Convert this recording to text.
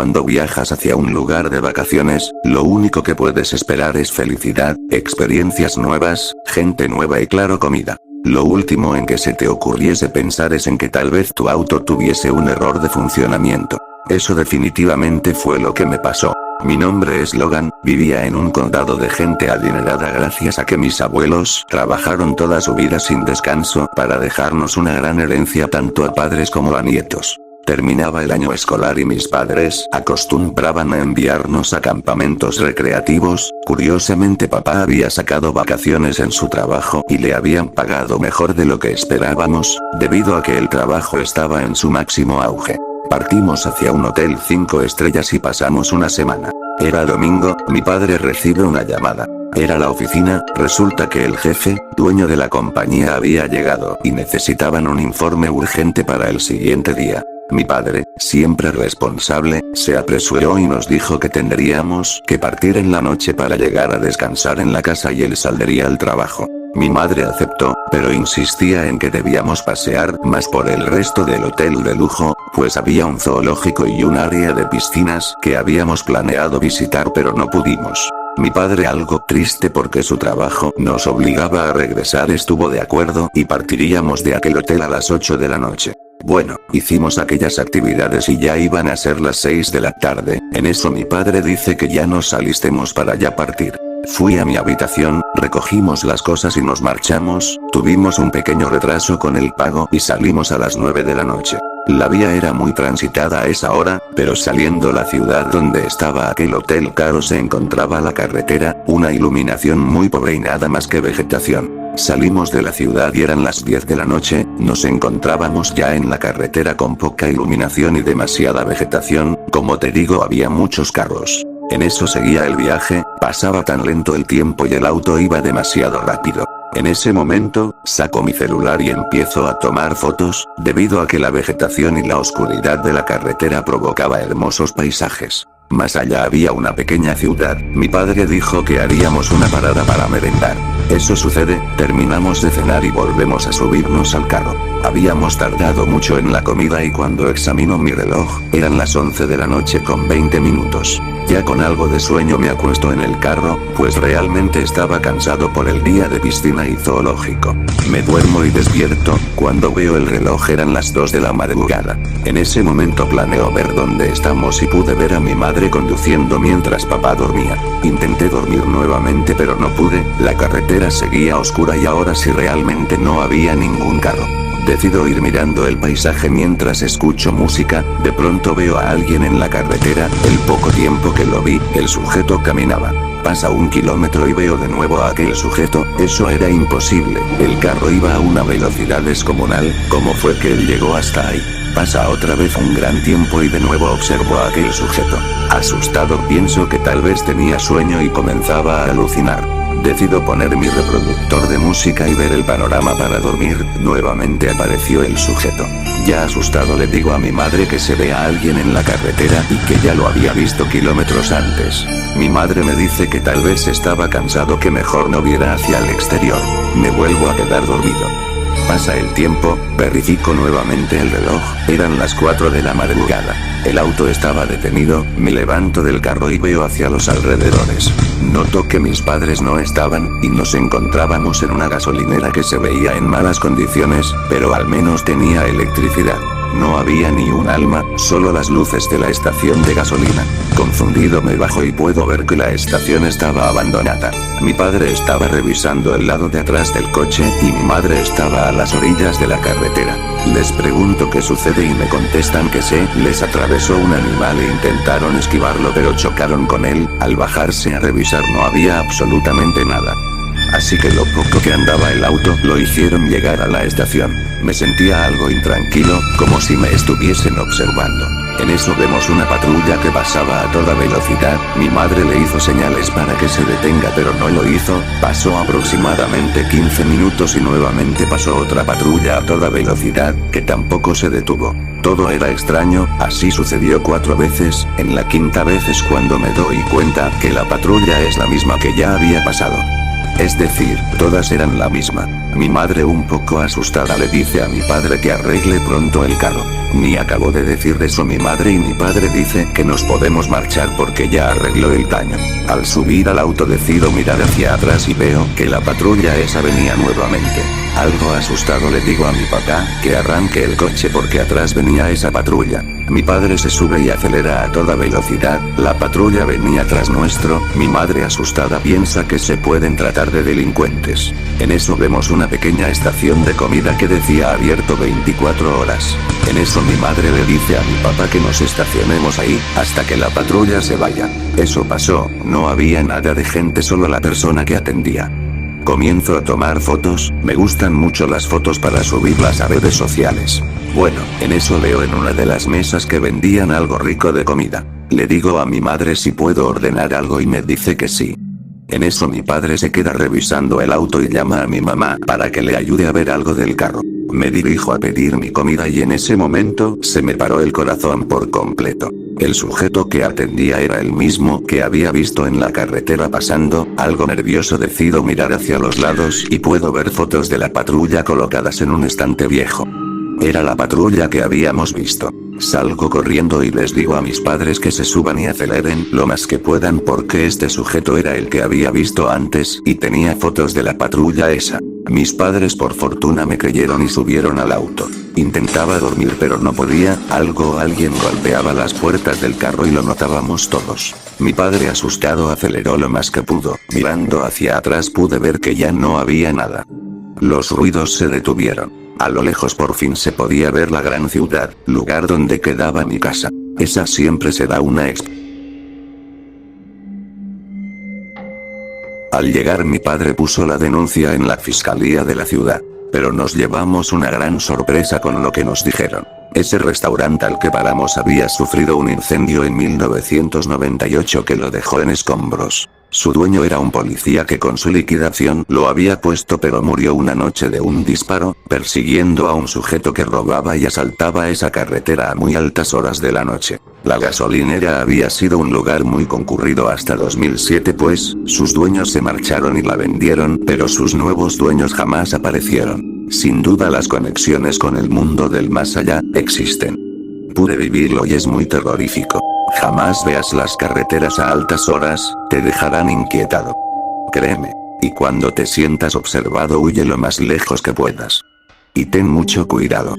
Cuando viajas hacia un lugar de vacaciones, lo único que puedes esperar es felicidad, experiencias nuevas, gente nueva y claro comida. Lo último en que se te ocurriese pensar es en que tal vez tu auto tuviese un error de funcionamiento. Eso definitivamente fue lo que me pasó. Mi nombre es Logan, vivía en un condado de gente adinerada gracias a que mis abuelos trabajaron toda su vida sin descanso para dejarnos una gran herencia tanto a padres como a nietos. Terminaba el año escolar y mis padres acostumbraban a enviarnos a campamentos recreativos. Curiosamente papá había sacado vacaciones en su trabajo y le habían pagado mejor de lo que esperábamos, debido a que el trabajo estaba en su máximo auge. Partimos hacia un hotel 5 estrellas y pasamos una semana. Era domingo, mi padre recibe una llamada. Era la oficina, resulta que el jefe, dueño de la compañía había llegado y necesitaban un informe urgente para el siguiente día. Mi padre, siempre responsable, se apresuró y nos dijo que tendríamos que partir en la noche para llegar a descansar en la casa y él saldría al trabajo. Mi madre aceptó, pero insistía en que debíamos pasear más por el resto del hotel de lujo, pues había un zoológico y un área de piscinas que habíamos planeado visitar pero no pudimos. Mi padre, algo triste porque su trabajo nos obligaba a regresar, estuvo de acuerdo y partiríamos de aquel hotel a las 8 de la noche. Bueno, hicimos aquellas actividades y ya iban a ser las 6 de la tarde, en eso mi padre dice que ya nos alistemos para ya partir. Fui a mi habitación, recogimos las cosas y nos marchamos, tuvimos un pequeño retraso con el pago y salimos a las 9 de la noche. La vía era muy transitada a esa hora, pero saliendo la ciudad donde estaba aquel hotel caro se encontraba la carretera, una iluminación muy pobre y nada más que vegetación. Salimos de la ciudad y eran las 10 de la noche, nos encontrábamos ya en la carretera con poca iluminación y demasiada vegetación, como te digo había muchos carros. En eso seguía el viaje, pasaba tan lento el tiempo y el auto iba demasiado rápido. En ese momento, saco mi celular y empiezo a tomar fotos, debido a que la vegetación y la oscuridad de la carretera provocaba hermosos paisajes. Más allá había una pequeña ciudad, mi padre dijo que haríamos una parada para merendar. Eso sucede, terminamos de cenar y volvemos a subirnos al carro. Habíamos tardado mucho en la comida y cuando examino mi reloj, eran las 11 de la noche con 20 minutos. Ya con algo de sueño me acuesto en el carro, pues realmente estaba cansado por el día de piscina y zoológico. Me duermo y despierto, cuando veo el reloj eran las 2 de la madrugada. En ese momento planeo ver dónde estamos y pude ver a mi madre conduciendo mientras papá dormía. Intenté dormir nuevamente pero no pude, la carretera seguía oscura y ahora sí realmente no había ningún carro. Decido ir mirando el paisaje mientras escucho música, de pronto veo a alguien en la carretera, el poco tiempo que lo vi, el sujeto caminaba. Pasa 1 kilómetro y veo de nuevo a aquel sujeto, eso era imposible, el carro iba a una velocidad descomunal, ¿cómo fue que él llegó hasta ahí? Pasa otra vez un gran tiempo y de nuevo observo a aquel sujeto. Asustado pienso que tal vez tenía sueño y comenzaba a alucinar. Decido poner mi reproductor de música y ver el panorama para dormir, nuevamente apareció el sujeto. Ya asustado le digo a mi madre que se ve a alguien en la carretera y que ya lo había visto kilómetros antes. Mi madre me dice que tal vez estaba cansado, que mejor no viera hacia el exterior. Me vuelvo a quedar dormido. Pasa el tiempo, verifico nuevamente el reloj, eran las 4 de la madrugada. El auto estaba detenido, me levanto del carro y veo hacia los alrededores. Noto que mis padres no estaban, y nos encontrábamos en una gasolinera que se veía en malas condiciones, pero al menos tenía electricidad. No había ni un alma, solo las luces de la estación de gasolina. Confundido me bajo y puedo ver que la estación estaba abandonada. Mi padre estaba revisando el lado de atrás del coche y mi madre estaba a las orillas de la carretera. Les pregunto qué sucede y me contestan que les atravesó un animal e intentaron esquivarlo pero chocaron con él. Al bajarse a revisar no había absolutamente nada. Así que lo poco que andaba el auto lo hicieron llegar a la estación. Me sentía algo intranquilo, como si me estuviesen observando. En eso vemos una patrulla que pasaba a toda velocidad, mi madre le hizo señales para que se detenga pero no lo hizo, pasó aproximadamente 15 minutos y nuevamente pasó otra patrulla a toda velocidad, que tampoco se detuvo. Todo era extraño, así sucedió 4 veces, en la quinta vez es cuando me doy cuenta que la patrulla es la misma que ya había pasado. Es decir, todas eran la misma. Mi madre, un poco asustada, le dice a mi padre que arregle pronto el carro. Ni acabó de decir eso mi madre y mi padre dice que nos podemos marchar porque ya arregló el daño. Al subir al auto decido mirar hacia atrás y veo que la patrulla esa venía nuevamente. Algo asustado le digo a mi papá que arranque el coche porque atrás venía esa patrulla. Mi padre se sube y acelera a toda velocidad, la patrulla venía tras nuestro, mi madre asustada piensa que se pueden tratar de delincuentes. En eso vemos una pequeña estación de comida que decía abierto 24 horas. En eso mi madre le dice a mi papá que nos estacionemos ahí, hasta que la patrulla se vaya. Eso pasó, no había nada de gente, solo la persona que atendía. Comienzo a tomar fotos, me gustan mucho las fotos para subirlas a redes sociales. Bueno, en eso leo en una de las mesas que vendían algo rico de comida. Le digo a mi madre si puedo ordenar algo y me dice que sí. En eso mi padre se queda revisando el auto y llama a mi mamá para que le ayude a ver algo del carro. Me dirijo a pedir mi comida y en ese momento se me paró el corazón por completo. El sujeto que atendía era el mismo que había visto en la carretera pasando, algo nervioso decido mirar hacia los lados y puedo ver fotos de la patrulla colocadas en un estante viejo. Era la patrulla que habíamos visto. Salgo corriendo y les digo a mis padres que se suban y aceleren lo más que puedan porque este sujeto era el que había visto antes y tenía fotos de la patrulla esa. Mis padres por fortuna me creyeron y subieron al auto. Intentaba dormir pero no podía, algo o alguien golpeaba las puertas del carro y lo notábamos todos. Mi padre asustado aceleró lo más que pudo, mirando hacia atrás pude ver que ya no había nada. Los ruidos se detuvieron. A lo lejos por fin se podía ver la gran ciudad, lugar donde quedaba mi casa. Esa siempre será una Al llegar mi padre puso la denuncia en la fiscalía de la ciudad. Pero nos llevamos una gran sorpresa con lo que nos dijeron. Ese restaurante al que paramos había sufrido un incendio en 1998 que lo dejó en escombros. Su dueño era un policía que con su liquidación lo había puesto pero murió una noche de un disparo, persiguiendo a un sujeto que robaba y asaltaba esa carretera a muy altas horas de la noche. La gasolinera había sido un lugar muy concurrido hasta 2007 pues, sus dueños se marcharon y la vendieron pero sus nuevos dueños jamás aparecieron. Sin duda las conexiones con el mundo del más allá, existen. Pude vivirlo y es muy terrorífico. Jamás veas las carreteras a altas horas, te dejarán inquietado. Créeme. Y cuando te sientas observado huye lo más lejos que puedas. Y ten mucho cuidado.